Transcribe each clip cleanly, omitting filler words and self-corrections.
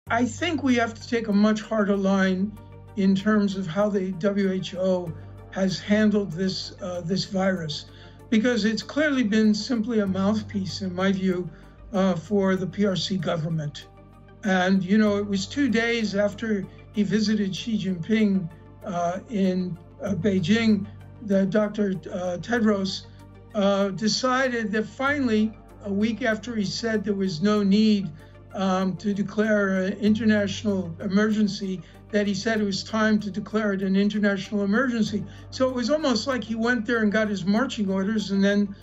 I think we have to take a much harder line in terms of how the WHO has handled this virus, because it's clearly been simply a mouthpiece, in my view, for the PRC government. And, you know, it was 2 days after he visited Xi Jinping in Beijing that Dr. Tedros decided that finally, a week after he said there was no need to declare an international emergency, that he said it was time to declare it an international emergency. So it was almost like he went there and got his marching orders and then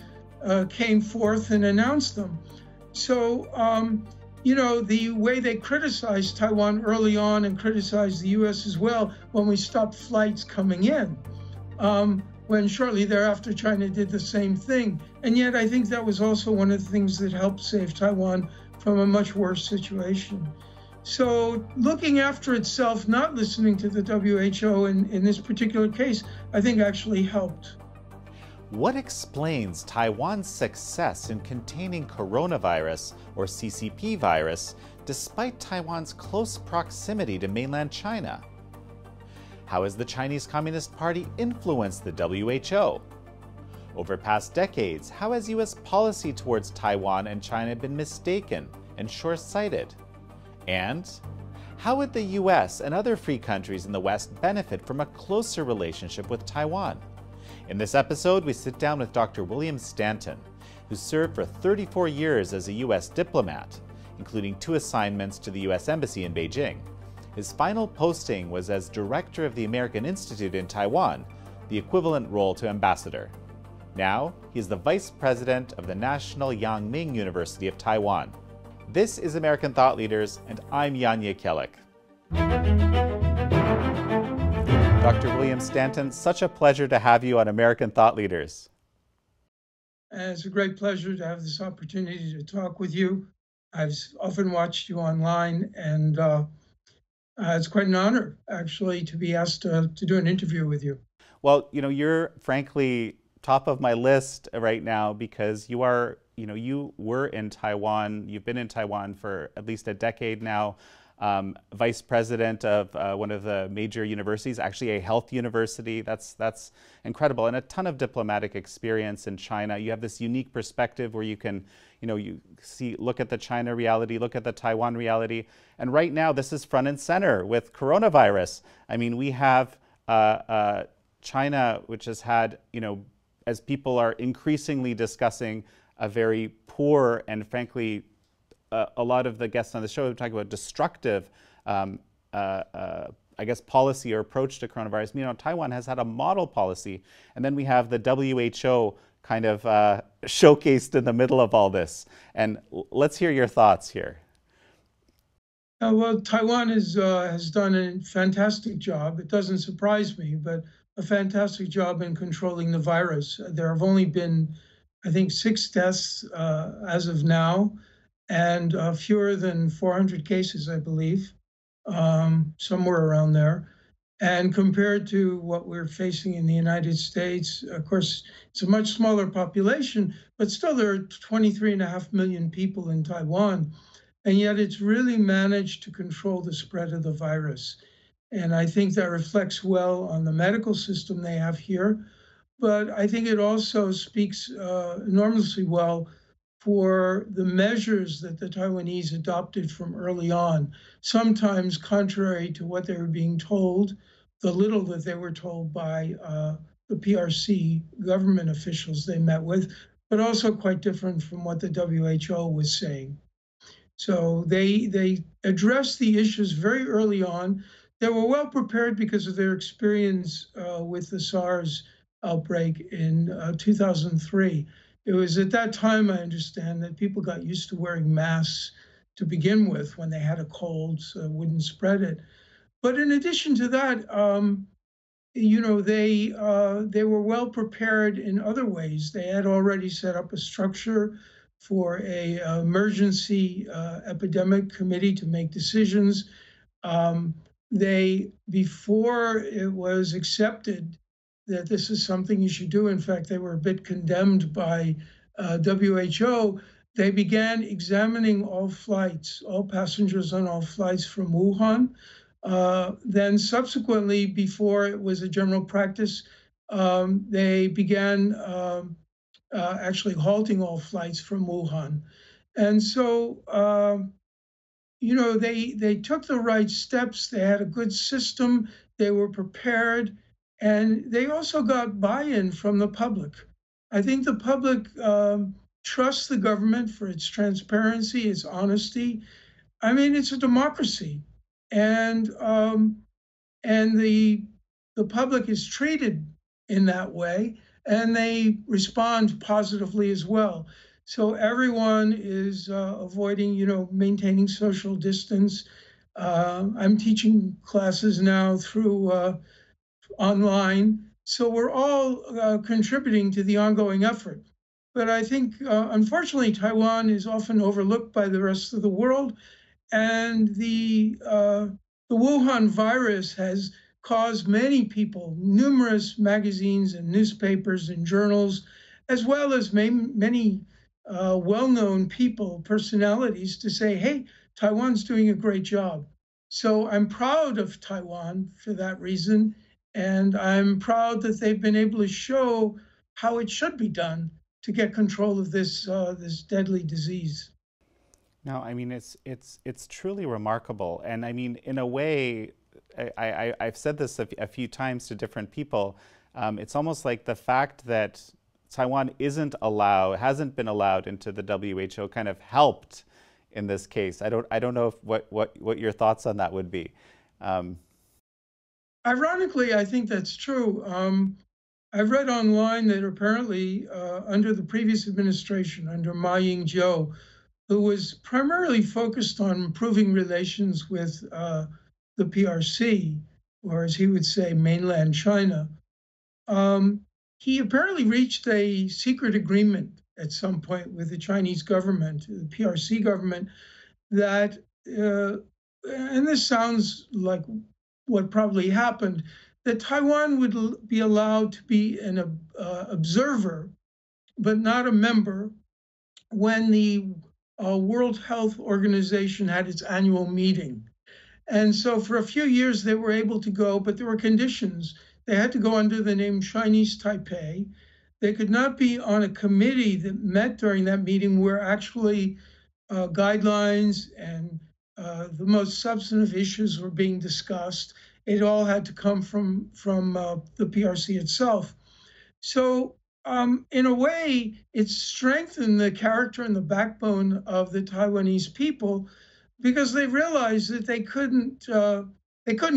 came forth and announced them. So, you know, the way they criticized Taiwan early on and criticized the US as well when we stopped flights coming in, when shortly thereafter China did the same thing. And yet I think that was also one of the things that helped save Taiwan from a much worse situation. So looking after itself, not listening to the WHO in this particular case, I think actually helped. What explains Taiwan's success in containing coronavirus, or CCP virus, despite Taiwan's close proximity to mainland China? How has the Chinese Communist Party influenced the WHO? Over past decades, how has US policy towards Taiwan and China been mistaken and short-sighted? And how would the US and other free countries in the West benefit from a closer relationship with Taiwan? In this episode, we sit down with Dr. William Stanton, who served for 34 years as a US diplomat, including 2 assignments to the US Embassy in Beijing. His final posting was as director of the American Institute in Taiwan, the equivalent role to ambassador. Now, he is the vice president of the National Yangming University of Taiwan. This is American Thought Leaders, and I'm Jan Jekielek. Dr. William Stanton, such a pleasure to have you on American Thought Leaders. It's a great pleasure to have this opportunity to talk with you. I've often watched you online, and it's quite an honor, actually, to be asked to do an interview with you. Well, you know, you're frankly top of my list right now because you are, you know, you were in Taiwan. You've been in Taiwan for at least a decade now. Vice president of one of the major universities, actually a health university. That's incredible, and a ton of diplomatic experience in China. You have this unique perspective where you can, you know, look at the China reality, look at the Taiwan reality, and right now this is front and center with coronavirus. I mean, we have China, which has had, you know, as people are increasingly discussing, a very poor and frankly, a lot of the guests on the show are talking about destructive, I guess, policy or approach to coronavirus. You know, Taiwan has had a model policy, and then we have the WHO kind of showcased in the middle of all this. And let's hear your thoughts here. Well, Taiwan has done a fantastic job. It doesn't surprise me, but a fantastic job in controlling the virus. There have only been, I think, 6 deaths as of now, and fewer than 400 cases, I believe, somewhere around there. And compared to what we're facing in the United States, of course, it's a much smaller population, but still there are 23.5 million people in Taiwan, and yet it's really managed to control the spread of the virus. And I think that reflects well on the medical system they have here. But I think it also speaks enormously well for the measures that the Taiwanese adopted from early on, sometimes contrary to what they were being told, the little that they were told by the PRC government officials they met with, but also quite different from what the WHO was saying. So they addressed the issues very early on. They were well prepared because of their experience with the SARS outbreak in 2003. It was at that time, I understand, that people got used to wearing masks to begin with when they had a cold, so it wouldn't spread it. But in addition to that, you know, they were well prepared in other ways. They had already set up a structure for a emergency epidemic committee to make decisions. Before it was accepted that this is something you should do, in fact, they were a bit condemned by WHO, they began examining all flights, all passengers on all flights from Wuhan. Then subsequently, before it was a general practice, they began actually halting all flights from Wuhan. And so, they took the right steps. They had a good system. They were prepared. And they also got buy-in from the public. I think the public trusts the government for its transparency, its honesty. I mean, it's a democracy. And the public is treated in that way, and they respond positively as well. So everyone is avoiding, maintaining social distance. I'm teaching classes now through online. So we're all contributing to the ongoing effort. But I think, unfortunately, Taiwan is often overlooked by the rest of the world. And the Wuhan virus has caused many people, numerous magazines and newspapers and journals, as well as many well-known people, personalities, to say, hey, Taiwan's doing a great job. So I'm proud of Taiwan for that reason. And I'm proud that they've been able to show how it should be done to get control of this deadly disease. No, I mean, it's truly remarkable. And I mean, in a way, I've said this a few times to different people. It's almost like the fact that Taiwan hasn't been allowed into the WHO kind of helped in this case. I don't know what your thoughts on that would be. Ironically, I think that's true. I've read online that apparently under the previous administration, under Ma Ying-jeou, who was primarily focused on improving relations with the PRC, or as he would say, mainland China, he apparently reached a secret agreement at some point with the Chinese government, the PRC government, that, and this sounds like what probably happened, that Taiwan would be allowed to be an observer, but not a member, when the World Health Organization had its annual meeting. And so for a few years, they were able to go, but there were conditions. They had to go under the name Chinese Taipei. They could not be on a committee that met during that meeting where actually guidelines and the most substantive issues were being discussed. It all had to come from the PRC itself. So in a way, it's strengthened the character and the backbone of the Taiwanese people, because they realized that they couldn't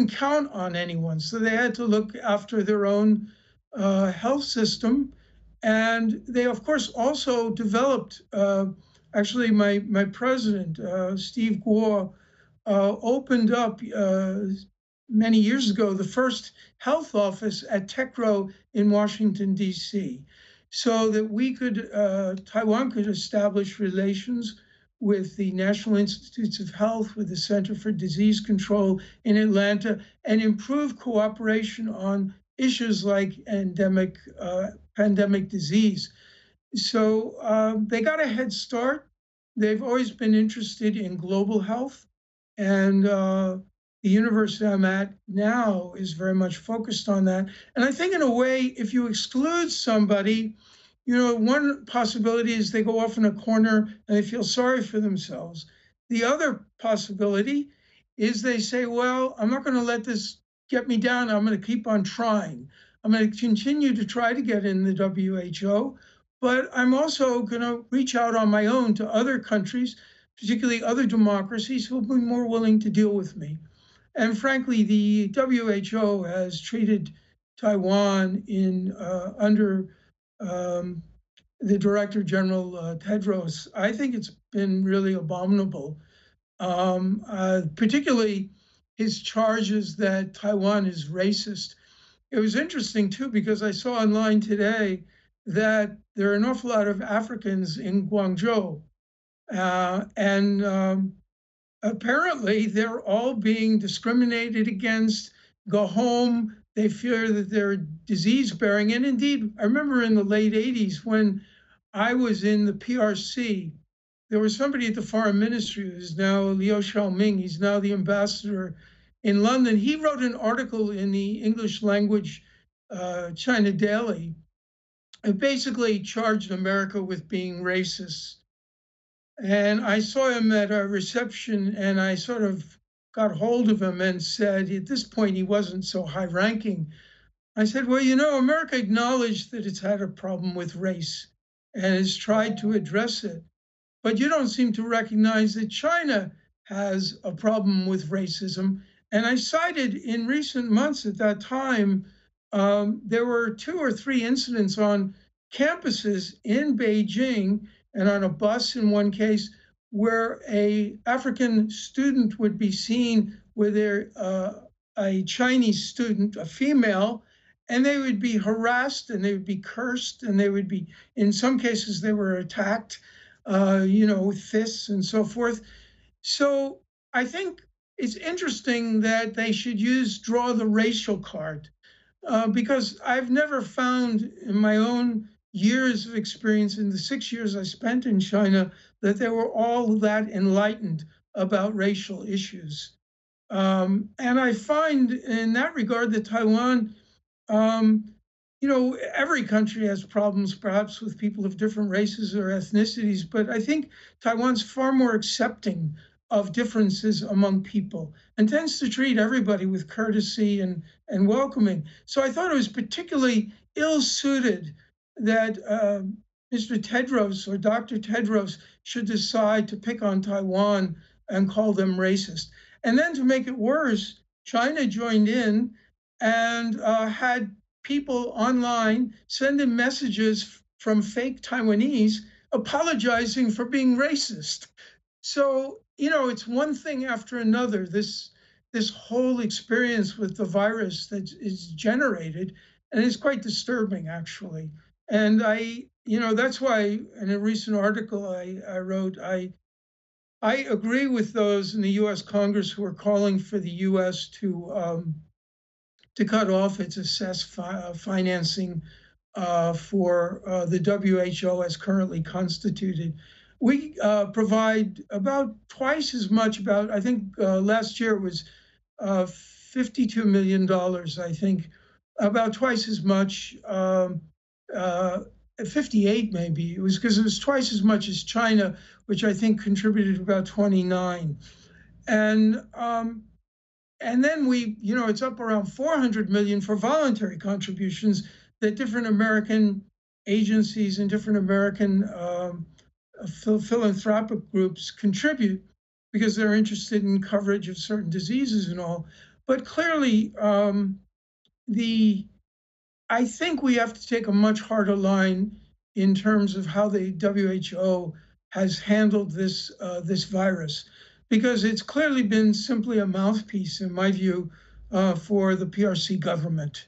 count on anyone. So they had to look after their own health system. And they, of course, also developed, actually, my president, Steve Guo, opened up many years ago the first health office at TechRo in Washington, D.C., so that Taiwan could establish relations with the National Institutes of Health, with the Center for Disease Control in Atlanta, and improve cooperation on issues like pandemic disease. So they got a head start. They've always been interested in global health, and the university I'm at now is very much focused on that. And I think in a way, if you exclude somebody, one possibility is they go off in a corner and they feel sorry for themselves. The other possibility is they say, well, I'm not going to let this get me down. I'm going to keep on trying. I'm going to continue to try to get in the WHO, but I'm also going to reach out on my own to other countries, particularly other democracies, who will be more willing to deal with me. And frankly, the WHO has treated Taiwan under the Director General Tedros. I think it's been really abominable, particularly his charges that Taiwan is racist. It was interesting, too, because I saw online today that there are an awful lot of Africans in Guangzhou. And apparently, they're all being discriminated against, go home. They fear that they're disease-bearing. And indeed, I remember in the late 80s when I was in the PRC, there was somebody at the foreign ministry who's now Liu Xiaoming. He's now the ambassador in London. He wrote an article in the English language China Daily. It basically charged America with being racist. And I saw him at a reception, and I sort of got hold of him and said, at this point, he wasn't so high-ranking. I said, well, you know, America acknowledged that it's had a problem with race and has tried to address it. But you don't seem to recognize that China has a problem with racism. And I cited in recent months at that time, there were 2 or 3 incidents on campuses in Beijing and on a bus in one case where a African student would be seen with a Chinese student, a female, and they would be harassed and they would be cursed and they would be, in some cases, they were attacked, with fists and so forth. So I think it's interesting that they should draw the racial card, because I've never found in my own years of experience in the 6 years I spent in China that they were all that enlightened about racial issues. And I find in that regard that Taiwan, every country has problems perhaps with people of different races or ethnicities, but I think Taiwan's far more accepting of differences among people and tends to treat everybody with courtesy and welcoming. So I thought it was particularly ill-suited that Mr. Tedros or Dr. Tedros should decide to pick on Taiwan and call them racist. And then to make it worse, China joined in and had people online send in messages from fake Taiwanese apologizing for being racist. So, it's one thing after another, this whole experience with the virus that is generated, and it's quite disturbing, actually. And that's why in a recent article I wrote, I agree with those in the U.S. Congress who are calling for the U.S. to cut off its financing for the WHO as currently constituted. We provide about twice as much, I think last year it was $52 million, I think, about twice as much, 58 maybe. It was because it was twice as much as China, which I think contributed about 29. And then it's up around 400 million for voluntary contributions that different American agencies and different American philanthropic groups contribute because they're interested in coverage of certain diseases and all. But clearly, I think we have to take a much harder line in terms of how the WHO has handled this virus, because it's clearly been simply a mouthpiece, in my view, for the PRC government.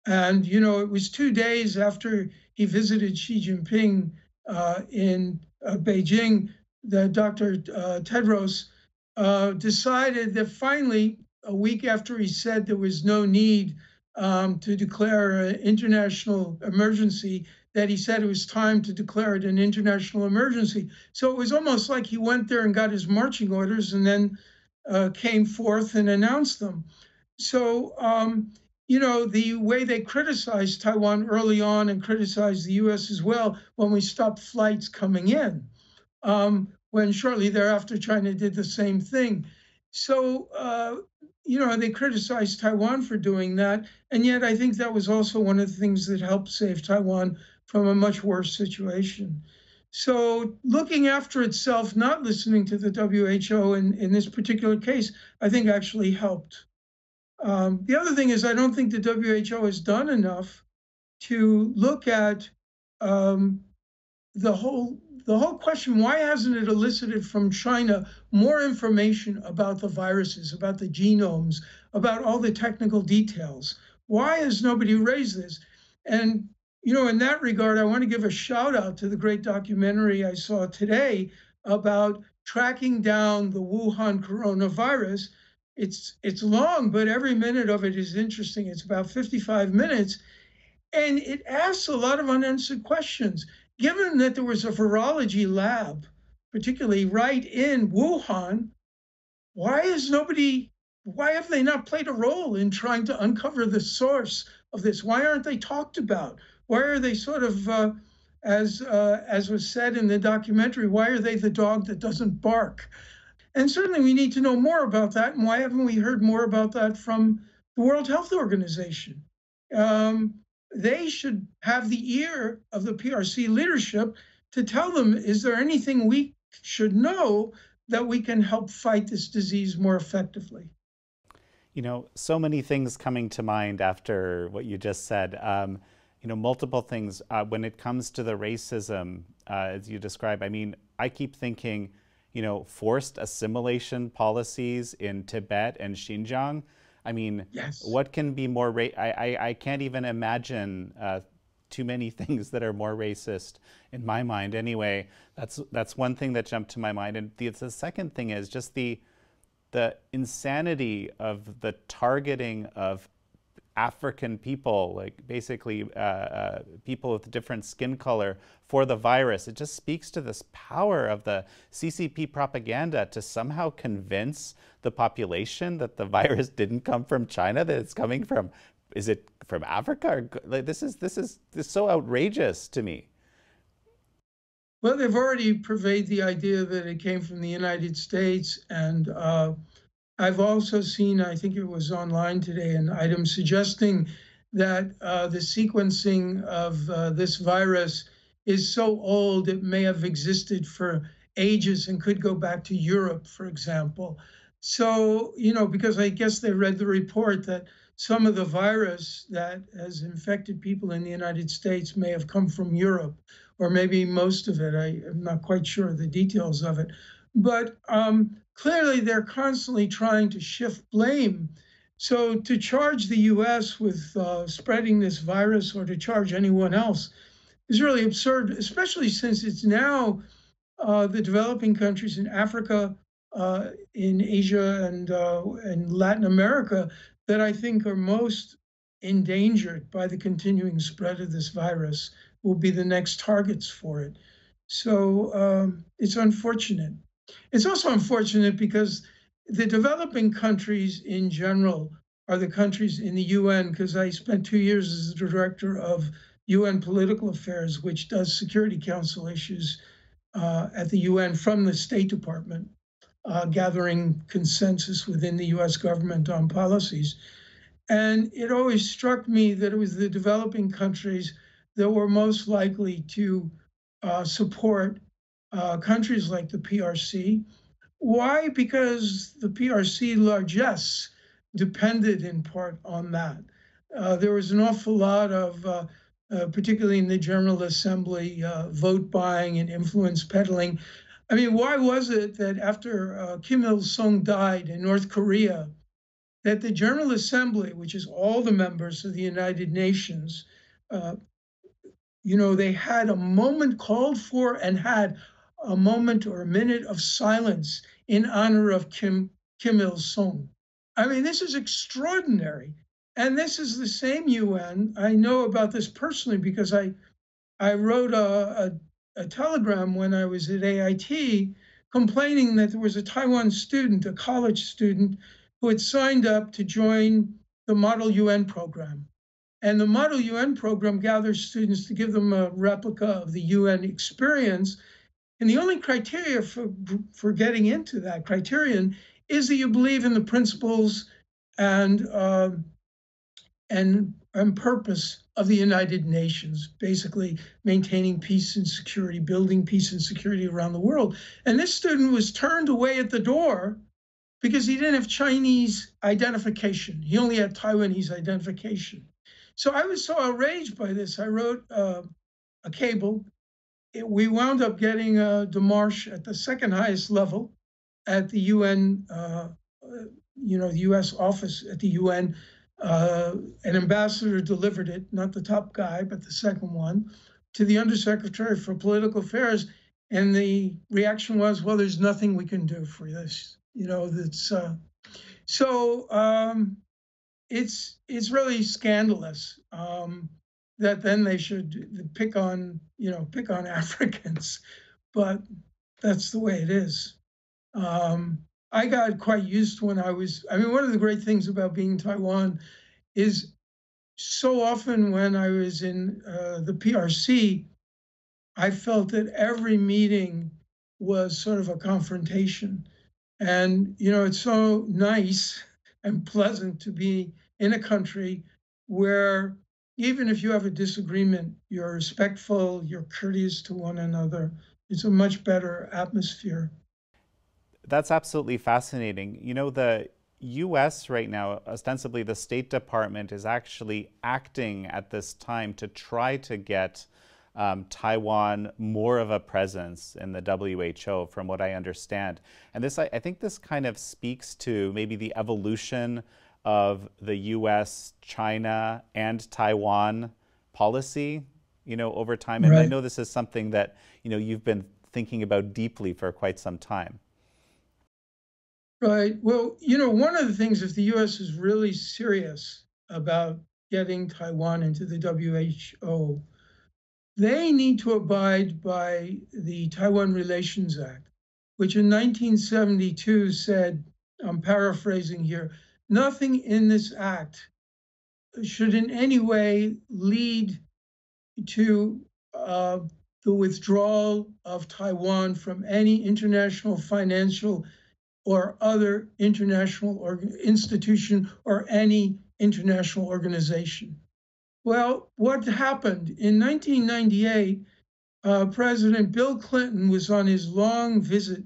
And, it was 2 days after he visited Xi Jinping in Beijing that Dr. Tedros decided that finally, a week after he said there was no need to declare an international emergency, that he said it was time to declare it an international emergency. So it was almost like he went there and got his marching orders and then came forth and announced them. So, the way they criticized Taiwan early on and criticized the US as well when we stopped flights coming in, when shortly thereafter China did the same thing. So, they criticized Taiwan for doing that. And yet I think that was also one of the things that helped save Taiwan from a much worse situation. So looking after itself, not listening to the WHO in this particular case, I think actually helped. The other thing is I don't think the WHO has done enough to look at the whole question, why hasn't it elicited from China more information about the viruses, about the genomes, about all the technical details? Why has nobody raised this? And, in that regard, I want to give a shout out to the great documentary I saw today about tracking down the Wuhan coronavirus. It's long, but every minute of it is interesting. It's about 55 minutes. And it asks a lot of unanswered questions. Given that there was a virology lab particularly right in Wuhan, why have they not played a role in trying to uncover the source of this? Why aren't they talked about? Why are they sort of, as was said in the documentary, why are they the dog that doesn't bark? And certainly we need to know more about that. And why haven't we heard more about that from the World Health Organization? They should have the ear of the PRC leadership to tell them, is there anything we should know that we can help fight this disease more effectively? You know, so many things coming to mind after what you just said. You know, multiple things. When it comes to the racism, as you describe, I mean, I keep thinking, you know, forced assimilation policies in Tibet and Xinjiang. I mean, yes. What can be more, I can't even imagine too many things that are more racist in my mind anyway. That's one thing that jumped to my mind. And the second thing is just the insanity of the targeting of African people, like basically people with different skin color for the virus. It just speaks to this power of the CCP propaganda to somehow convince the population that the virus didn't come from China, that it's coming from, is it from Africa? Or, like, this is so outrageous to me. Well, they've already purveyed the idea that it came from the United States, and I've also seen, I think it was online today, an item suggesting that the sequencing of this virus is so old it may have existed for ages and could go back to Europe, for example. So, you know, because I guess they read the report that some of the virus that has infected people in the United States may have come from Europe, or maybe most of it. I am not quite sure the details of it. But clearly, they're constantly trying to shift blame. So to charge the US with spreading this virus or to charge anyone else is really absurd, especially since it's now the developing countries in Africa, in Asia, and Latin America that I think are most endangered by the continuing spread of this virus, will be the next targets for it. So it's unfortunate. It's also unfortunate because the developing countries in general are the countries in the UN, because I spent 2 years as the director of UN Political Affairs, which does Security Council issues at the UN from the State Department, gathering consensus within the US government on policies. And it always struck me that it was the developing countries that were most likely to support countries like the PRC. Why? Because the PRC largesse depended in part on that. There was an awful lot of, particularly in the General Assembly, vote buying and influence peddling. I mean, why was it that after Kim Il-sung died in North Korea, that the General Assembly, which is all the members of the United Nations, you know, they had a moment called for and had a moment or a minute of silence in honor of Kim Il-sung. I mean, this is extraordinary. And this is the same UN. I know about this personally because I wrote a telegram when I was at AIT complaining that there was a Taiwan student, a college student, who had signed up to join the Model UN program. And the Model UN program gathers students to give them a replica of the UN experience. And the only criteria for getting into that criterion is that you believe in the principles and purpose of the United Nations, basically maintaining peace and security, building peace and security around the world. And this student was turned away at the door because he didn't have Chinese identification. He only had Taiwanese identification. So I was so outraged by this, I wrote a cable. We wound up getting a démarche at the second highest level at the UN, you know, the US office at the UN. An ambassador delivered it, not the top guy, but the second one, to the Undersecretary for Political Affairs. And the reaction was, well, there's nothing we can do for this. You know, that's it's really scandalous that then they should pick on Africans. But that's the way it is. I got quite used to when I mean, one of the great things about being in Taiwan is so often when I was in the PRC, I felt that every meeting was sort of a confrontation. And, it's so nice and pleasant to be in a country where even if you have a disagreement, you're respectful, you're courteous to one another. It's a much better atmosphere. That's absolutely fascinating. The US right now, ostensibly the State Department, is actually acting at this time to try to get Taiwan more of a presence in the WHO, from what I understand. And this, I think this kind of speaks to maybe the evolution of the US, China, and Taiwan policy, over time. And I know this is something that, you've been thinking about deeply for quite some time. Right. Well, one of the things, if the US is really serious about getting Taiwan into the WHO, they need to abide by the Taiwan Relations Act, which in 1972 said, I'm paraphrasing here, nothing in this act should in any way lead to the withdrawal of Taiwan from any international financial or other international institution or any international organization. Well, what happened? In 1998, President Bill Clinton was on his long visit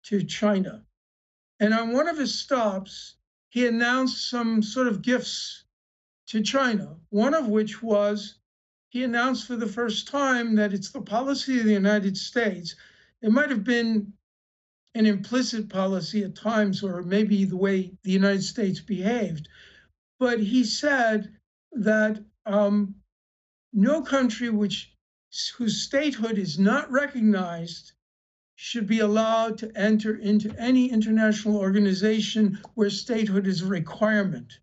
to China. And on one of his stops, he announced some sort of gifts to China, one of which was he announced for the first time that it's the policy of the United States. It might have been an implicit policy at times, or maybe the way the United States behaved. But he said that no country whose statehood is not recognized should be allowed to enter into any international organization where statehood is a requirement.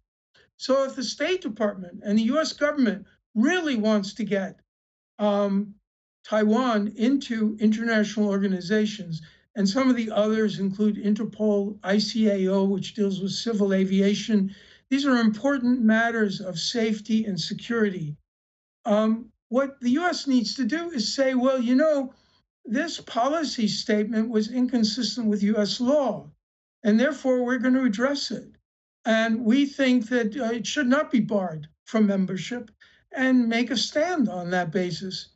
So if the State Department and the US government really wants to get Taiwan into international organizations, and some of the others include Interpol, ICAO, which deals with civil aviation. These are important matters of safety and security. What the US needs to do is say, well, this policy statement was inconsistent with US law, and therefore we're going to address it. And we think that it should not be barred from membership, and make a stand on that basis.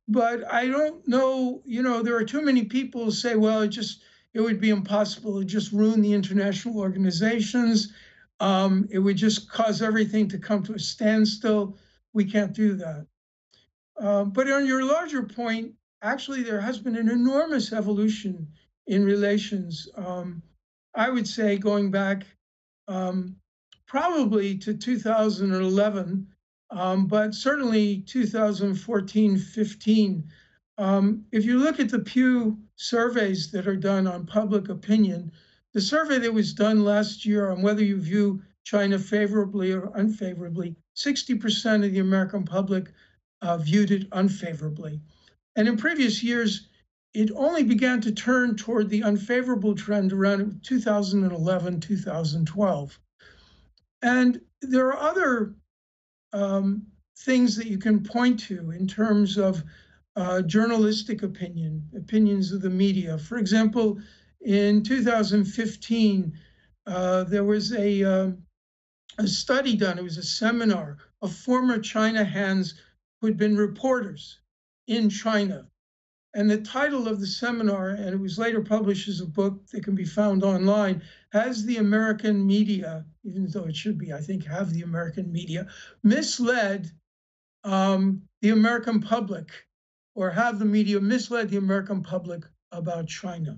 But I don't know, there are too many people who say, well, it would be impossible to just ruin the international organizations. It would just cause everything to come to a standstill. We can't do that. But on your larger point, actually, there has been an enormous evolution in relations. I would say going back probably to 2011, but certainly 2014, 15. If you look at the Pew surveys that are done on public opinion, the survey that was done last year on whether you view China favorably or unfavorably, 60% of the American public viewed it unfavorably. And in previous years, it only began to turn toward the unfavorable trend around 2011, 2012. And there are other things that you can point to in terms of journalistic opinions of the media. For example, in 2015, there was a study done. It was a seminar of former China hands who had been reporters in China. And the title of the seminar, and it was later published as a book that can be found online, has the American media, even though it should be, I think, have the American media, misled the American public, or have the media misled the American public about China.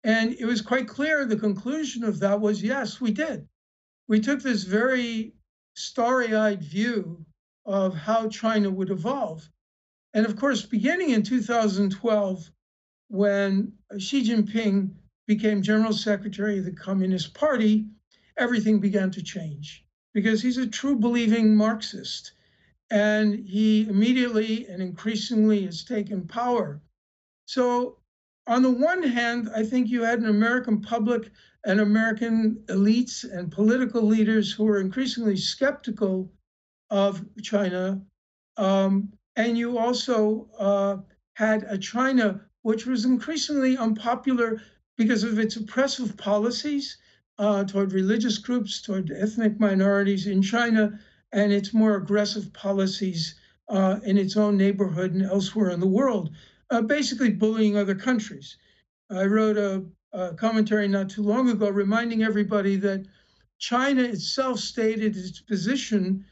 And it was quite clear the conclusion of that was, yes, we did. We took this very starry-eyed view of how China would evolve. And of course, beginning in 2012, when Xi Jinping became General Secretary of the Communist Party, everything began to change because he's a true believing Marxist. And he immediately and increasingly has taken power. So on the one hand, I think you had an American public and American elites and political leaders who were increasingly skeptical of China. And you also had a China which was increasingly unpopular because of its oppressive policies toward religious groups, toward ethnic minorities in China, and its more aggressive policies in its own neighborhood and elsewhere in the world, basically bullying other countries. I wrote a commentary not too long ago reminding everybody that China itself stated its position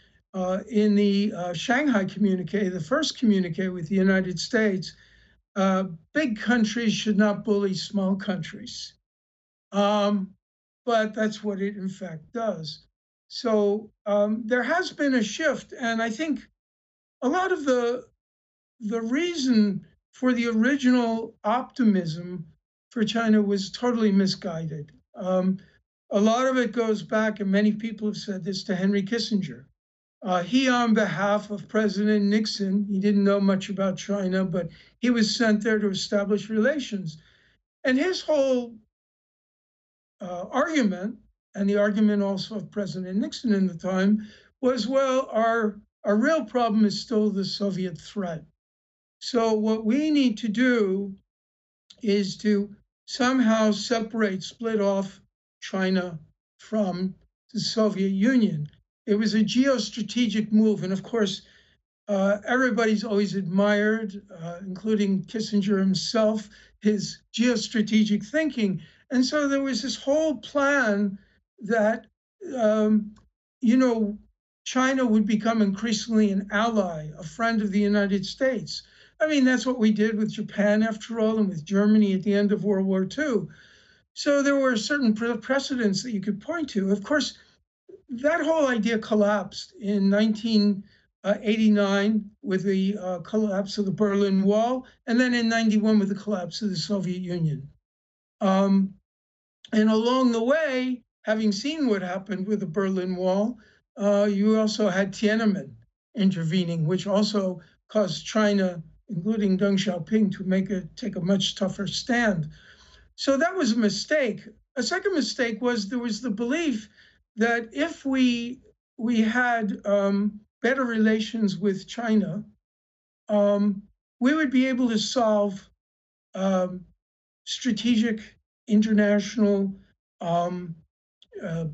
in the Shanghai communique, the first communique with the United States. Big countries should not bully small countries. But that's what it in fact does. So there has been a shift, and I think a lot of the reason for the original optimism for China was totally misguided. A lot of it goes back, and many people have said this, to Henry Kissinger. He, on behalf of President Nixon, he didn't know much about China, but he was sent there to establish relations. And his whole argument, and the argument also of President Nixon in the time, was, well, our real problem is still the Soviet threat. So what we need to do is to somehow split off China from the Soviet Union. It was a geostrategic move. And of course, everybody's always admired, including Kissinger himself, his geostrategic thinking. And so there was this whole plan that, China would become increasingly an ally, a friend of the United States. I mean, that's what we did with Japan, after all, and with Germany at the end of World War II. So there were certain precedents that you could point to. Of course, that whole idea collapsed in 1989 with the collapse of the Berlin Wall, and then in 91 with the collapse of the Soviet Union. And along the way, having seen what happened with the Berlin Wall, you also had Tiananmen intervening, which also caused China, including Deng Xiaoping, to take a much tougher stand. So that was a mistake. A second mistake was there was the belief that if we had better relations with China, we would be able to solve strategic, international,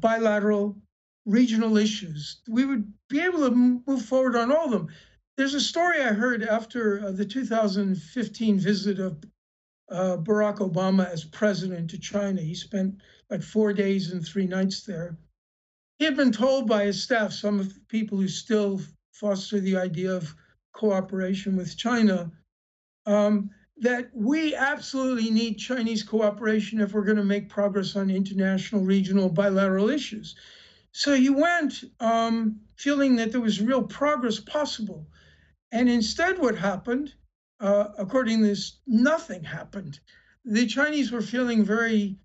bilateral, regional issues. We would be able to move forward on all of them. There's a story I heard after the 2015 visit of Barack Obama as president to China. He spent like 4 days and 3 nights there. He had been told by his staff, some of the people who still foster the idea of cooperation with China, that we absolutely need Chinese cooperation if we're going to make progress on international, regional, bilateral issues. So he went feeling that there was real progress possible. And instead what happened, according to this, nothing happened. The Chinese were feeling very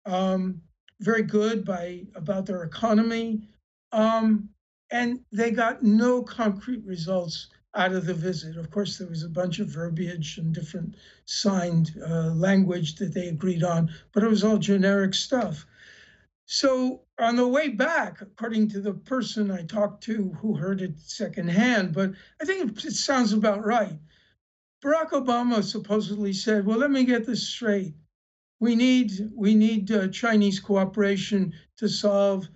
good about their economy, and they got no concrete results out of the visit. Of course, there was a bunch of verbiage and different signed language that they agreed on, but it was all generic stuff. So on the way back, according to the person I talked to who heard it secondhand, but I think it sounds about right, Barack Obama supposedly said, well, let me get this straight. We need Chinese cooperation to solve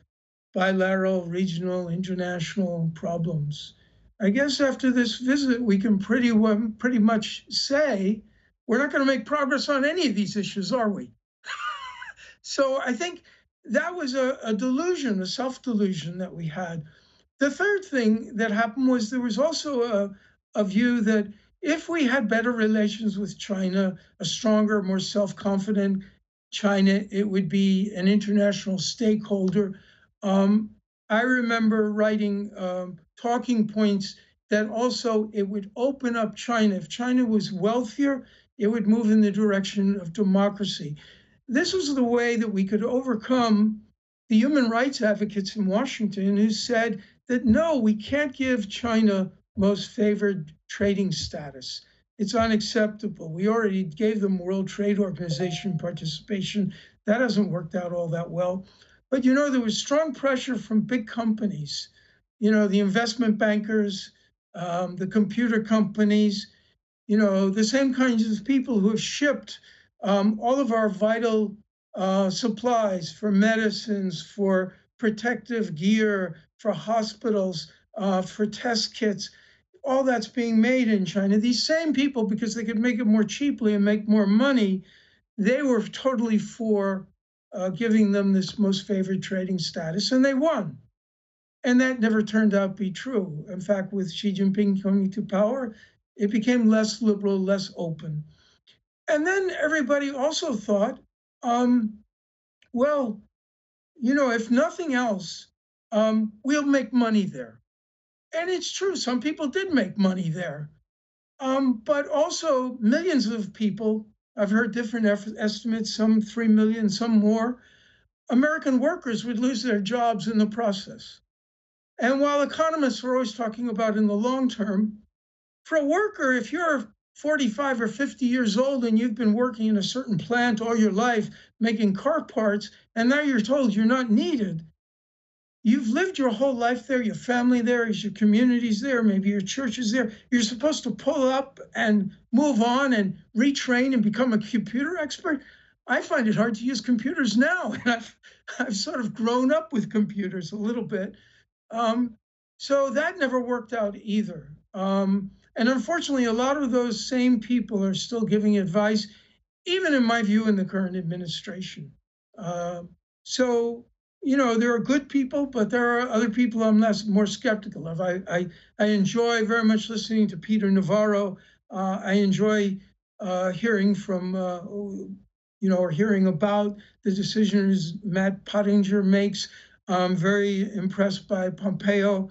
bilateral, regional, international problems. I guess after this visit, we can pretty much say we're not going to make progress on any of these issues, are we? So I think that was a delusion, a self-delusion that we had. The third thing that happened was there was also a view that if we had better relations with China, a stronger, more self-confident China, it would be an international stakeholder. I remember writing talking points that also it would open up China. If China was wealthier, it would move in the direction of democracy. This was the way that we could overcome the human rights advocates in Washington who said that, no, we can't give China most favored trading status. It's unacceptable. We already gave them World Trade Organization participation. That hasn't worked out all that well. But, there was strong pressure from big companies, the investment bankers, the computer companies, the same kinds of people who have shipped all of our vital supplies for medicines, for protective gear, for hospitals, for test kits. All that's being made in China. These same people, because they could make it more cheaply and make more money, they were totally for giving them this most favored trading status, and they won. And that never turned out to be true. In fact, with Xi Jinping coming to power, it became less liberal, less open. And then everybody also thought, well, if nothing else, we'll make money there. And it's true, some people did make money there. But also millions of people, I've heard different estimates, some 3 million, some more, American workers would lose their jobs in the process. And while economists are always talking about in the long term, for a worker, if you're 45 or 50 years old and you've been working in a certain plant all your life, making car parts, and now you're told you're not needed, you've lived your whole life there, your family there, your community's there, maybe your church is there. You're supposed to pull up and move on and retrain and become a computer expert. I find it hard to use computers now, and I've sort of grown up with computers a little bit. So that never worked out either. And unfortunately, a lot of those same people are still giving advice, even in my view, in the current administration. So there are good people, but there are other people I'm more skeptical of. I enjoy very much listening to Peter Navarro. I enjoy hearing from, or hearing about the decisions Matt Pottinger makes. I'm very impressed by Pompeo.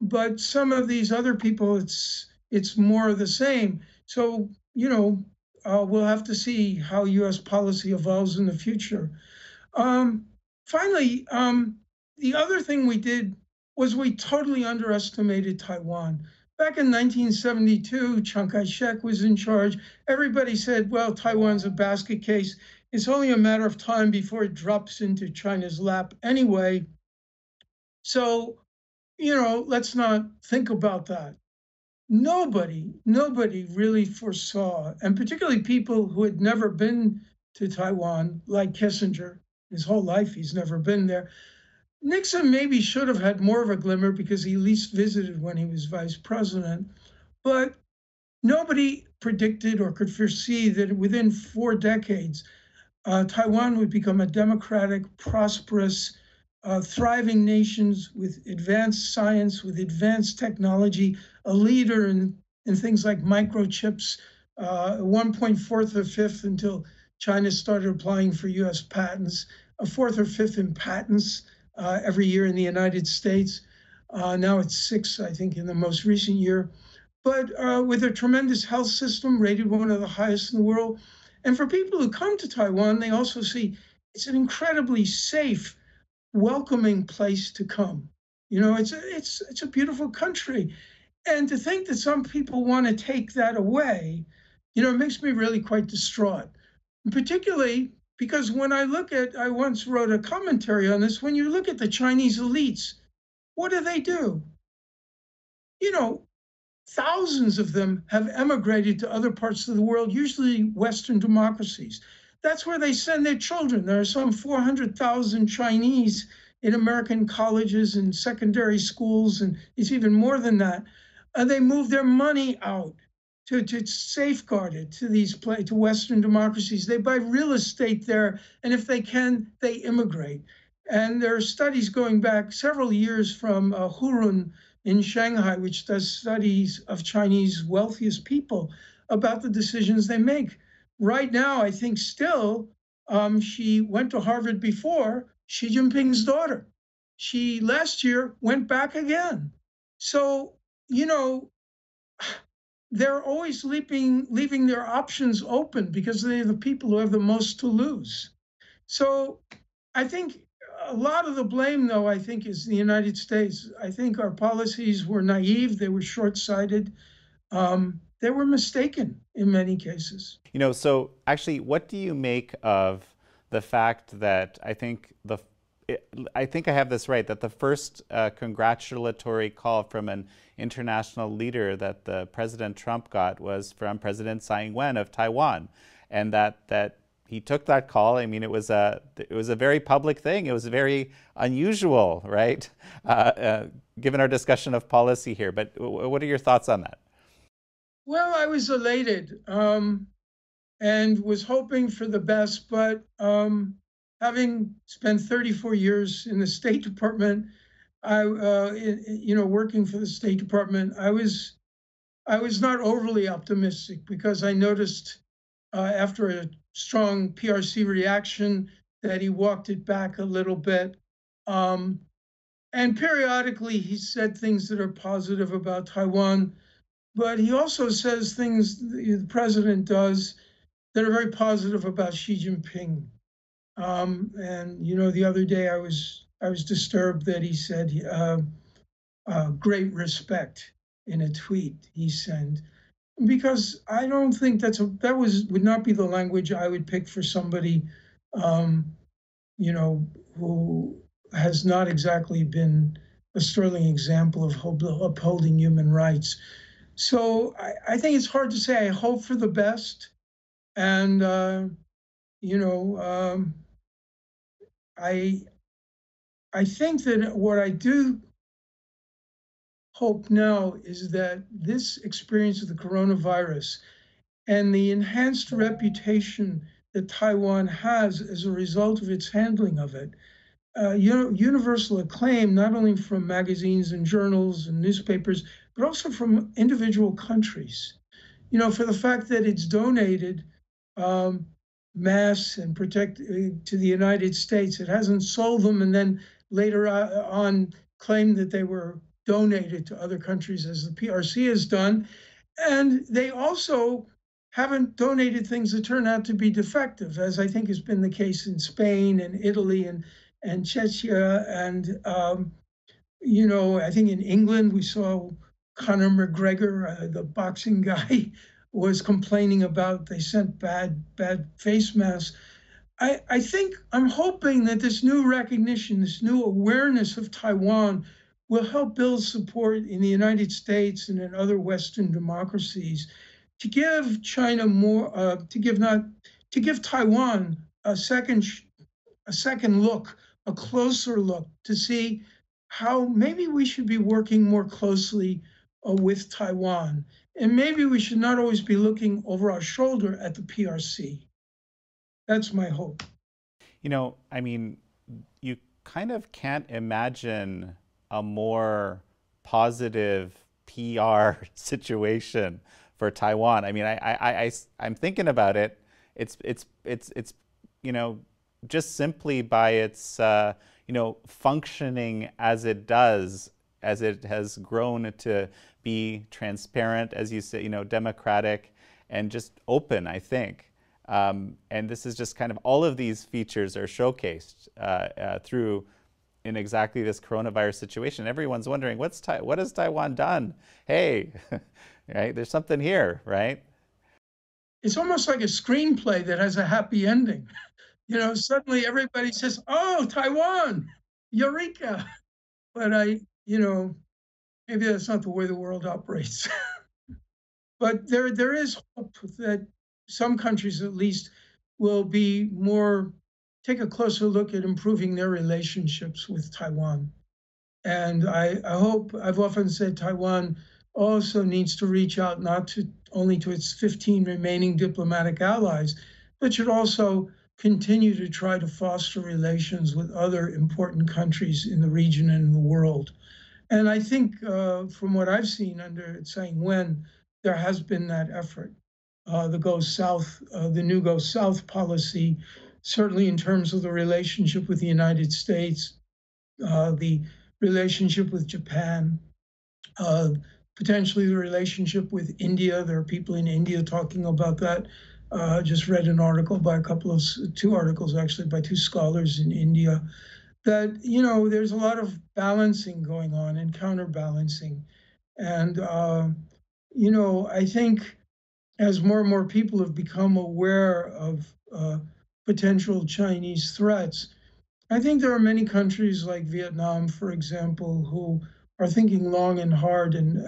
But some of these other people, it's more of the same. So, we'll have to see how U.S. policy evolves in the future. Finally, the other thing we did was we totally underestimated Taiwan. Back in 1972, Chiang Kai-shek was in charge. Everybody said, well, Taiwan's a basket case. It's only a matter of time before it drops into China's lap anyway. So, let's not think about that. Nobody really foresaw, and particularly people who had never been to Taiwan, like Kissinger. His whole life, he's never been there. Nixon maybe should have had more of a glimmer because he at least visited when he was vice president. But nobody predicted or could foresee that within 4 decades, Taiwan would become a democratic, prosperous, thriving nation with advanced science, with advanced technology, a leader in things like microchips, 1.4 or 5th until China started applying for US patents, a 4th or 5th in patents every year in the United States. Now it's 6, I think, in the most recent year. But with a tremendous health system, rated one of the highest in the world. And for people who come to Taiwan, they also see it's an incredibly safe, welcoming place to come. It's a beautiful country. And to think that some people want to take that away, it makes me really quite distraught. Particularly because when I once wrote a commentary on this, when you look at the Chinese elites, what do? Thousands of them have emigrated to other parts of the world, usually Western democracies. That's where they send their children. There are some 400,000 Chinese in American colleges and secondary schools, and it's even more than that. They move their money out to safeguard it to Western democracies. They buy real estate there, and if they can, they immigrate. And there are studies going back several years from Hurun in Shanghai, which does studies of Chinese wealthiest people about the decisions they make. Right now, I think still, she went to Harvard before, Xi Jinping's daughter. She last year went back again. So, they're always leaving their options open because they're the people who have the most to lose. So I think a lot of the blame, though, I think, is the United States. I think our policies were naive. They were short-sighted. they were mistaken in many cases. So actually, what do you make of the fact that I think I have this right, that the first congratulatory call from an international leader that the President Trump got was from President Tsai Ing-wen of Taiwan, and that he took that call. I mean, it was a very public thing. It was very unusual, right? Given our discussion of policy here. But what are your thoughts on that? Well, I was elated and was hoping for the best, but having spent 34 years in the State Department, working for the State Department, I was not overly optimistic, because I noticed after a strong PRC reaction that he walked it back a little bit. And periodically he said things that are positive about Taiwan, but he also says things, the president does, that are very positive about Xi Jinping. And the other day I was disturbed that he said great respect in a tweet he sent, because I don't think would not be the language I would pick for somebody, who has not exactly been a sterling example of upholding human rights. So I think it's hard to say. I hope for the best, and I think that what I do hope now is that this experience of the coronavirus and the enhanced reputation that Taiwan has as a result of its handling of it, universal acclaim, not only from magazines and journals and newspapers, but also from individual countries, for the fact that it's donated masks and to the United States. It hasn't sold them and then later on claimed that they were donated to other countries, as the PRC has done. And they also haven't donated things that turn out to be defective, as I think has been the case in Spain and Italy and Czechia. And, I think in England, we saw Conor McGregor, the boxing guy, was complaining about they sent bad face masks. I think I'm hoping that this new recognition, this new awareness of Taiwan will help build support in the United States and in other Western democracies to give China more, to give Taiwan a second look, a closer look, to see how maybe we should be working more closely with Taiwan. And maybe we should not always be looking over our shoulder at the PRC. That's my hope. I mean, you kind of can't imagine a more positive PR situation for Taiwan. I mean, I'm thinking about it. It's just simply by its functioning as it does, as it has grown to be transparent, as you say, democratic and just open, I think. And this is just kind of, all of these features are showcased through in exactly this coronavirus situation. Everyone's wondering, what has Taiwan done? Hey, right? There's something here, right? It's almost like a screenplay that has a happy ending. Suddenly everybody says, "Oh, Taiwan, Eureka!" But maybe that's not the way the world operates. But there is hope that some countries, at least, will take a closer look at improving their relationships with Taiwan. And I hope, I've often said Taiwan also needs to reach out not only to its 15 remaining diplomatic allies, but should also continue to try to foster relations with other important countries in the region and in the world. And I think from what I've seen under Tsai Ing-wen, there has been that effort. The new Go South policy, certainly in terms of the relationship with the United States, the relationship with Japan, potentially the relationship with India. There are people in India talking about that. Just read an article by two articles actually, by two scholars in India, that, there's a lot of balancing going on and counterbalancing. And I think as more and more people have become aware of potential Chinese threats, I think there are many countries like Vietnam, for example, who are thinking long and hard and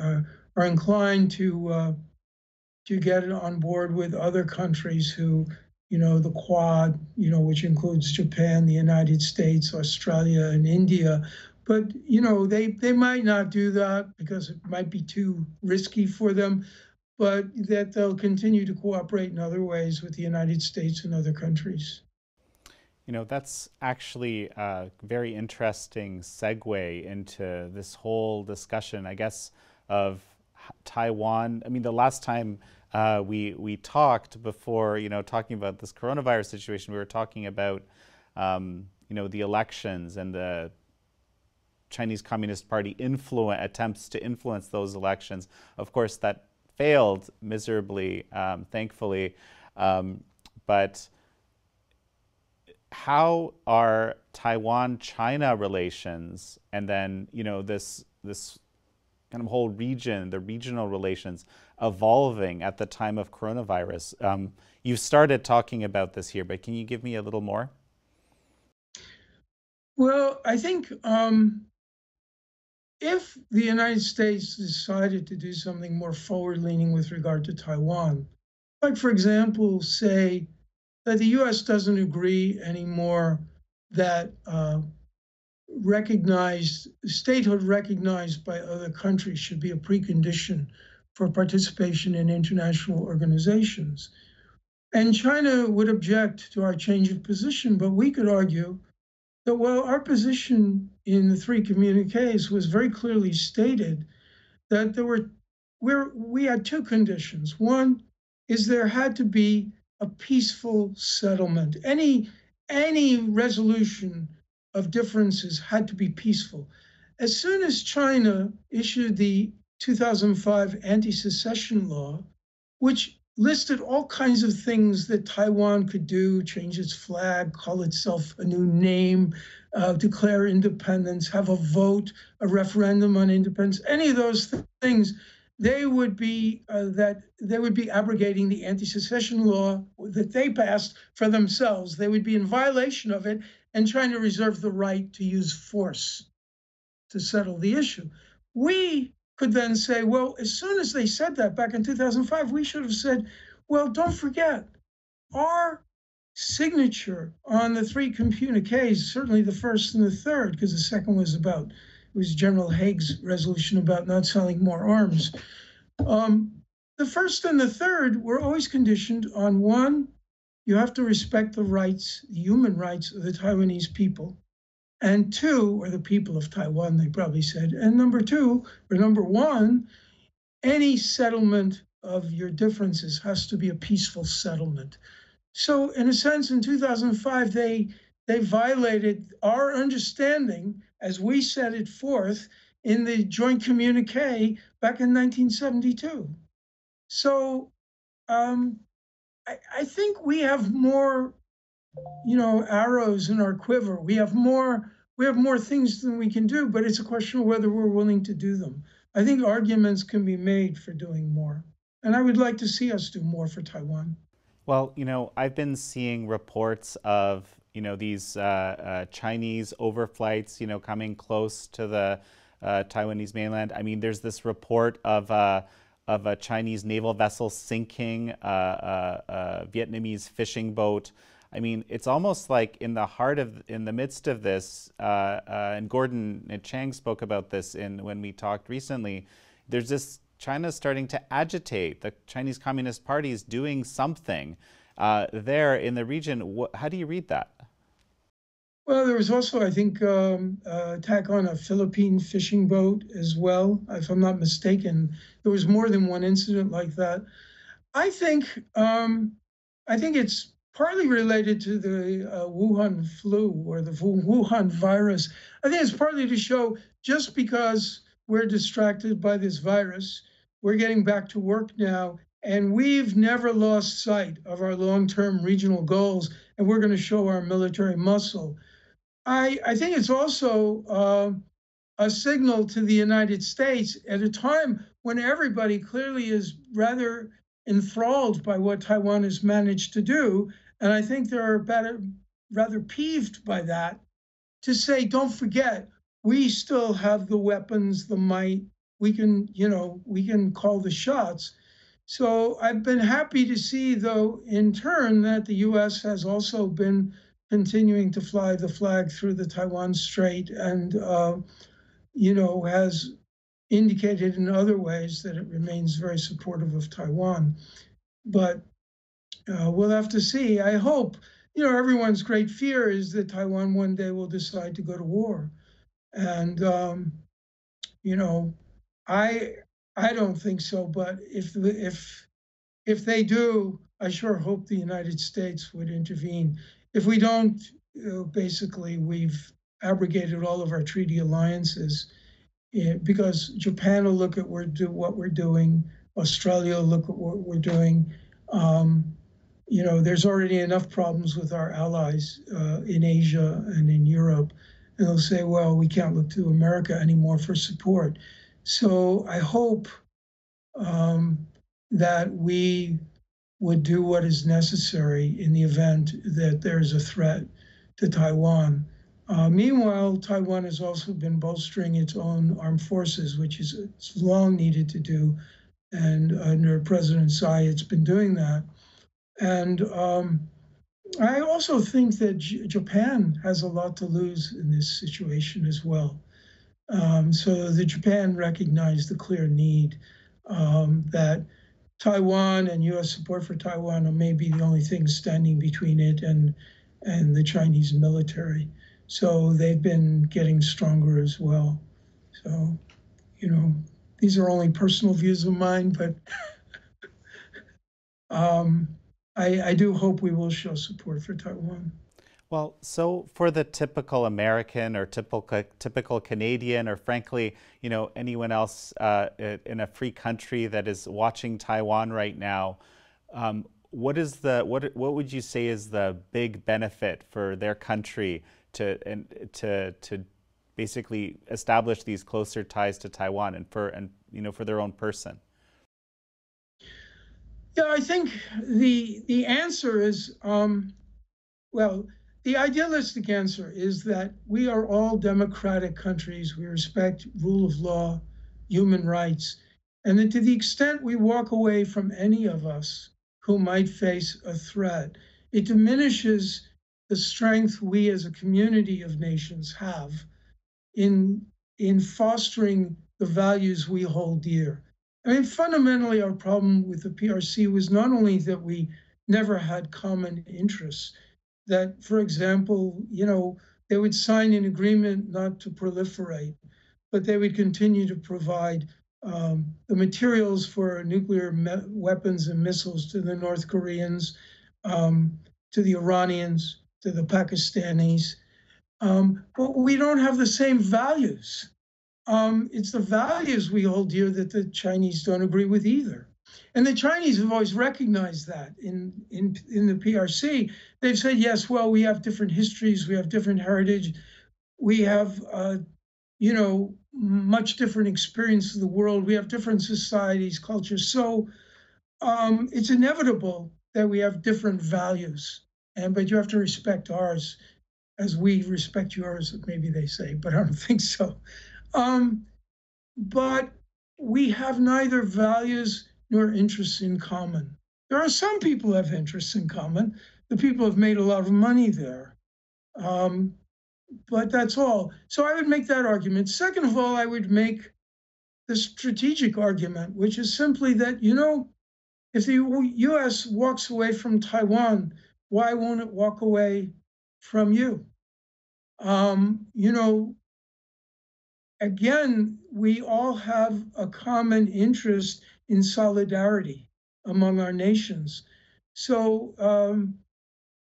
are inclined to get on board with other countries who, the Quad, which includes Japan, the United States, Australia, and India. But, they might not do that because it might be too risky for them, but that they'll continue to cooperate in other ways with the United States and other countries. That's actually a very interesting segue into this whole discussion, I guess, of Taiwan. I mean, the last time we talked before, talking about this coronavirus situation, we were talking about, the elections and the Chinese Communist Party attempts to influence those elections. Of course, that failed miserably, thankfully. But how are Taiwan-China relations and then, this kind of whole region, the regional relations, evolving at the time of coronavirus? You started talking about this here, but can you give me a little more? Well, I think if the United States decided to do something more forward-leaning with regard to Taiwan, like, for example, say that the U.S. doesn't agree anymore that statehood recognized by other countries should be a precondition for participation in international organizations. And China would object to our change of position, but we could argue that, well, our position in the three communiques was very clearly stated that we had two conditions. One is there had to be a peaceful settlement. Any resolution of differences had to be peaceful. As soon as China issued the 2005 anti-secession law, which listed all kinds of things that Taiwan could do: change its flag, call itself a new name, declare independence, have a vote, a referendum on independence, any of those things, they would be abrogating the anti-secession law that they passed for themselves. They would be in violation of it and trying to reserve the right to use force to settle the issue. We could then say, well, as soon as they said that back in 2005, we should have said, well, don't forget, our signature on the three communiques, certainly the first and the third, because the second was General Haig's resolution about not selling more arms. The first and the third were always conditioned on, one, you have to respect the rights, the human rights of the Taiwanese people. And two, or the people of Taiwan, they probably said. And number one, any settlement of your differences has to be a peaceful settlement. So in a sense, in 2005, they violated our understanding as we set it forth in the joint communique back in 1972. So I think we have more arrows in our quiver. We have more things than we can do, but it's a question of whether we're willing to do them. I think arguments can be made for doing more. And I would like to see us do more for Taiwan. Well, I've been seeing reports of, these Chinese overflights, coming close to the Taiwanese mainland. I mean, there's this report of a Chinese naval vessel sinking a Vietnamese fishing boat. I mean, it's almost like in the midst of this, and Gordon Chang spoke about this when we talked recently, there's this China's starting to agitate. The Chinese Communist Party is doing something there in the region. How do you read that? Well, there was also, I think, attack on a Philippine fishing boat as well. If I'm not mistaken, there was more than one incident like that. I think it's partly related to the Wuhan flu or the Wuhan virus. I think it's partly to show just because we're distracted by this virus, we're getting back to work now, and we've never lost sight of our long-term regional goals, and we're going to show our military muscle. I think it's also a signal to the United States at a time when everybody clearly is rather enthralled by what Taiwan has managed to do, and I think they're rather peeved by that, to say, don't forget, we still have the weapons, the might, we can call the shots. So I've been happy to see, though, in turn, that the US has also been continuing to fly the flag through the Taiwan Strait and, has indicated in other ways that it remains very supportive of Taiwan. But we'll have to see. I hope, everyone's great fear is that Taiwan one day will decide to go to war. And, I don't think so, but if they do, I sure hope the United States would intervene. If we don't, basically we've abrogated all of our treaty alliances, because Japan will look at what we're doing, Australia will look at what we're doing. There's already enough problems with our allies in Asia and in Europe, and they'll say, well, we can't look to America anymore for support. So I hope that we would do what is necessary in the event that there's a threat to Taiwan. Meanwhile, Taiwan has also been bolstering its own armed forces, which it's long needed to do. And under President Tsai, it's been doing that. And I also think that Japan has a lot to lose in this situation as well. So the Japan recognized the clear need that Taiwan and U.S. support for Taiwan may be the only things standing between it and the Chinese military. So they've been getting stronger as well. So, these are only personal views of mine, but I do hope we will show support for Taiwan. Well, so for the typical American or typical Canadian, or frankly, anyone else in a free country that is watching Taiwan right now, what would you say is the big benefit for their country to basically establish these closer ties to Taiwan and for their own person? Yeah, I think the answer is the idealistic answer is that we are all democratic countries. We respect rule of law, human rights, and that to the extent we walk away from any of us who might face a threat, it diminishes the strength we as a community of nations have in fostering the values we hold dear. I mean, fundamentally, our problem with the PRC was not only that we never had common interests, that, for example, they would sign an agreement not to proliferate, but they would continue to provide the materials for nuclear weapons and missiles to the North Koreans, to the Iranians, to the Pakistanis. But we don't have the same values. It's the values we hold dear that the Chinese don't agree with either. And the Chinese have always recognized that in the PRC. They've said, yes, well, we have different histories, we have different heritage, we have, much different experience of the world, we have different societies, cultures. So it's inevitable that we have different values, but you have to respect ours as we respect yours, maybe they say, but I don't think so. But we have neither values nor interests in common. There are some people who have interests in common. The people have made a lot of money there. But that's all. So I would make that argument. Second of all, I would make the strategic argument, which is simply that, if the US walks away from Taiwan, why won't it walk away from you? Again, we all have a common interest in solidarity among our nations. So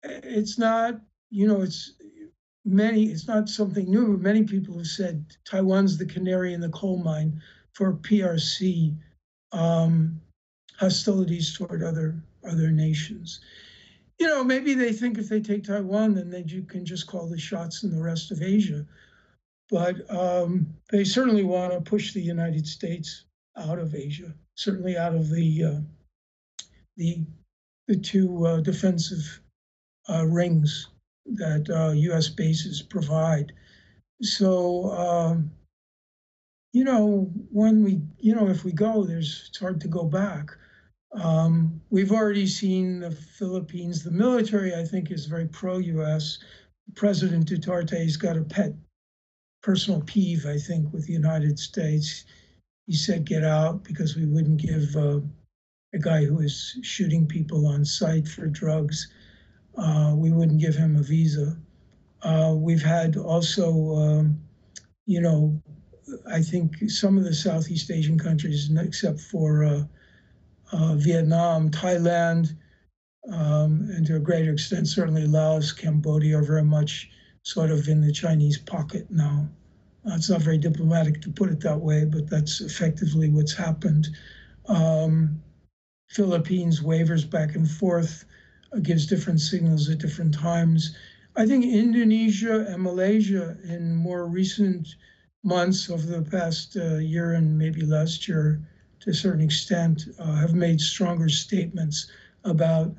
it's not, it's not something new. Many people have said Taiwan's the canary in the coal mine for PRC hostilities toward other nations. Maybe they think if they take Taiwan, then they can just call the shots in the rest of Asia. But they certainly want to push the United States out of Asia, certainly out of the two defensive rings that U.S. bases provide. So, when we, if we go, it's hard to go back. We've already seen the Philippines. The military, I think, is very pro-U.S. President Duterte's got a personal peeve, I think, with the United States. He said, get out, because we wouldn't give a guy who is shooting people on sight for drugs, we wouldn't give him a visa. We've had also, I think some of the Southeast Asian countries, except for Vietnam, Thailand, and to a greater extent, certainly Laos, Cambodia, are very much sort of in the Chinese pocket now. It's not very diplomatic to put it that way, but that's effectively what's happened. Philippines wavers back and forth, gives different signals at different times. I think Indonesia and Malaysia in more recent months over the past year and maybe last year, to a certain extent, have made stronger statements about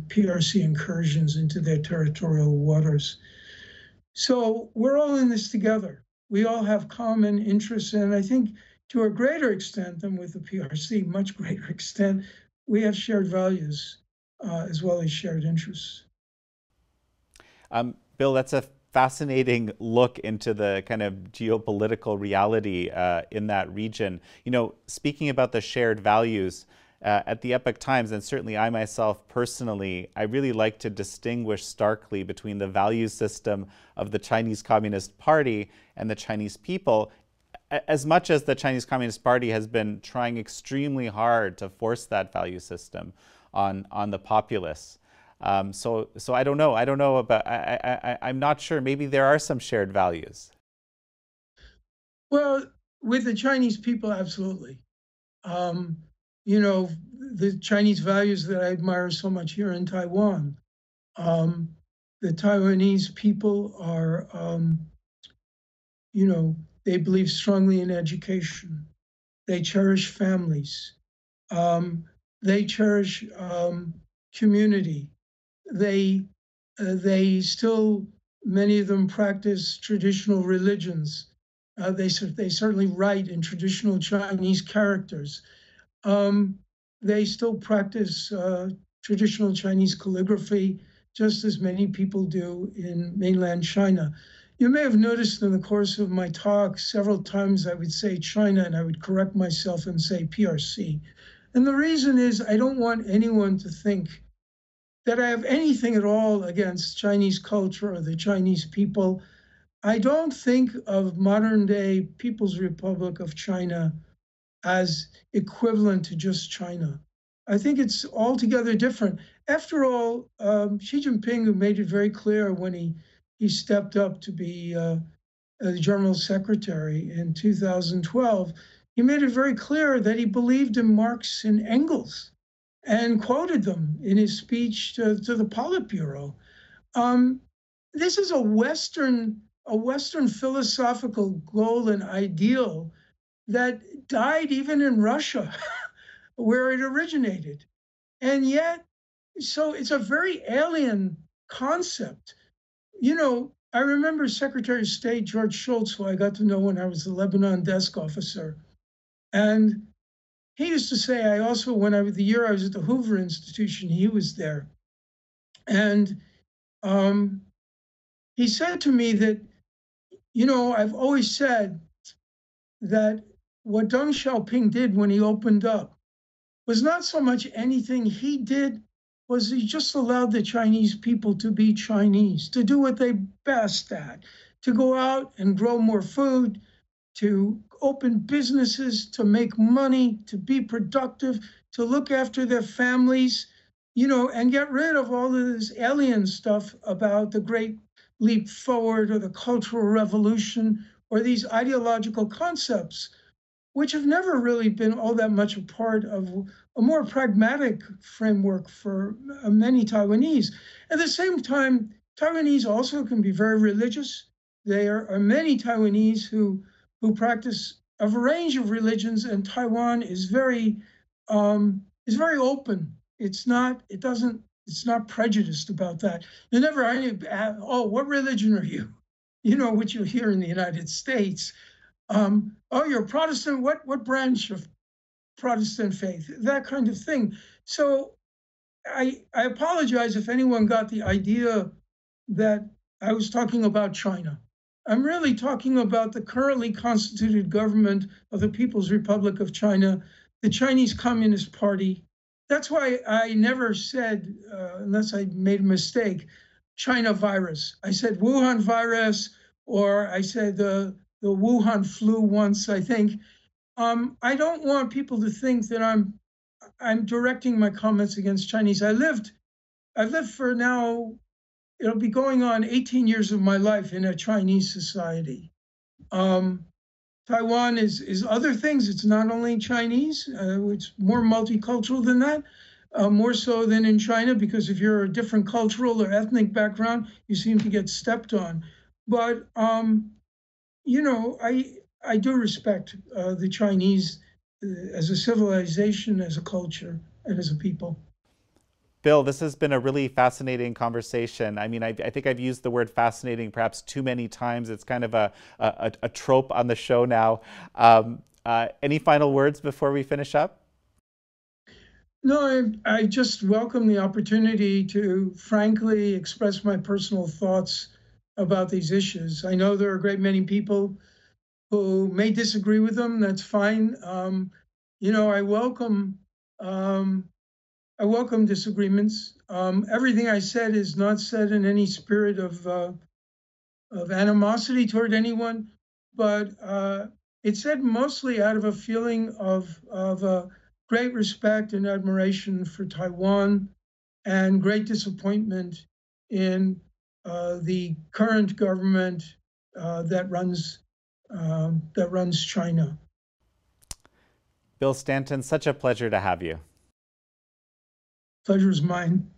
PRC incursions into their territorial waters. So we're all in this together. We all have common interests, and I think to a greater extent than with the PRC, much greater extent, we have shared values as well as shared interests. Bill, that's a fascinating look into the kind of geopolitical reality in that region. Speaking about the shared values, at the Epoch Times, and certainly I myself personally, I really like to distinguish starkly between the value system of the Chinese Communist Party and the Chinese people, as much as the Chinese Communist Party has been trying extremely hard to force that value system on the populace. So I don't know. I'm not sure. Maybe there are some shared values. Well, with the Chinese people, absolutely. The Chinese values that I admire so much here in Taiwan. The Taiwanese people are, they believe strongly in education. They cherish families. They cherish community. They still, many of them practice traditional religions. They certainly write in traditional Chinese characters. They still practice traditional Chinese calligraphy, just as many people do in mainland China. You may have noticed in the course of my talk, several times I would say China, and I would correct myself and say PRC. And the reason is I don't want anyone to think that I have anything at all against Chinese culture or the Chinese people. I don't think of modern-day People's Republic of China as equivalent to just China. I think it's altogether different. After all, Xi Jinping, who made it very clear when he stepped up to be the General Secretary in 2012, he made it very clear that he believed in Marx and Engels and quoted them in his speech to the Politburo. This is a Western philosophical goal and ideal that died even in Russia, where it originated. And yet, so it's a very alien concept. I remember Secretary of State George Shultz, who I got to know when I was the Lebanon desk officer. And he used to say, the year I was at the Hoover Institution, he was there. And he said to me that, I've always said that what Deng Xiaoping did when he opened up was not so much anything he did, was he just allowed the Chinese people to be Chinese, to do what they're best at, to go out and grow more food, to open businesses, to make money, to be productive, to look after their families, and get rid of all of this alien stuff about the Great Leap Forward or the Cultural Revolution or these ideological concepts, which have never really been all that much a part of a more pragmatic framework for many Taiwanese. At the same time, Taiwanese also can be very religious. There are many Taiwanese who practice of a range of religions, and Taiwan is very open. It's not prejudiced about that. You never, oh, what religion are you? You know, which you'll hear in the United States. Oh, you're a Protestant? What branch of Protestant faith? That kind of thing. So I apologize if anyone got the idea that I was talking about China. I'm really talking about the currently constituted government of the People's Republic of China, the Chinese Communist Party. That's why I never said, unless I made a mistake, China virus. I said Wuhan virus, or I said the Wuhan flu once, I think. I don't want people to think that I'm directing my comments against Chinese. I've lived for now, it'll be going on 18 years of my life in a Chinese society. Taiwan is other things. It's not only Chinese, it's more multicultural than that, more so than in China, because if you're a different cultural or ethnic background, you seem to get stepped on. But, you know, I do respect the Chinese as a civilization, as a culture, and as a people. Bill, this has been a really fascinating conversation. I mean, I think I've used the word fascinating perhaps too many times. It's kind of a trope on the show now. Any final words before we finish up? No, I just welcome the opportunity to frankly express my personal thoughts about these issues. I know there are a great many people who may disagree with them. That's fine. You know, I welcome disagreements. Everything I said is not said in any spirit of animosity toward anyone, but it's said mostly out of a feeling of great respect and admiration for Taiwan, and great disappointment in the current government that runs China. Bill Stanton, such a pleasure to have you. Pleasure is mine.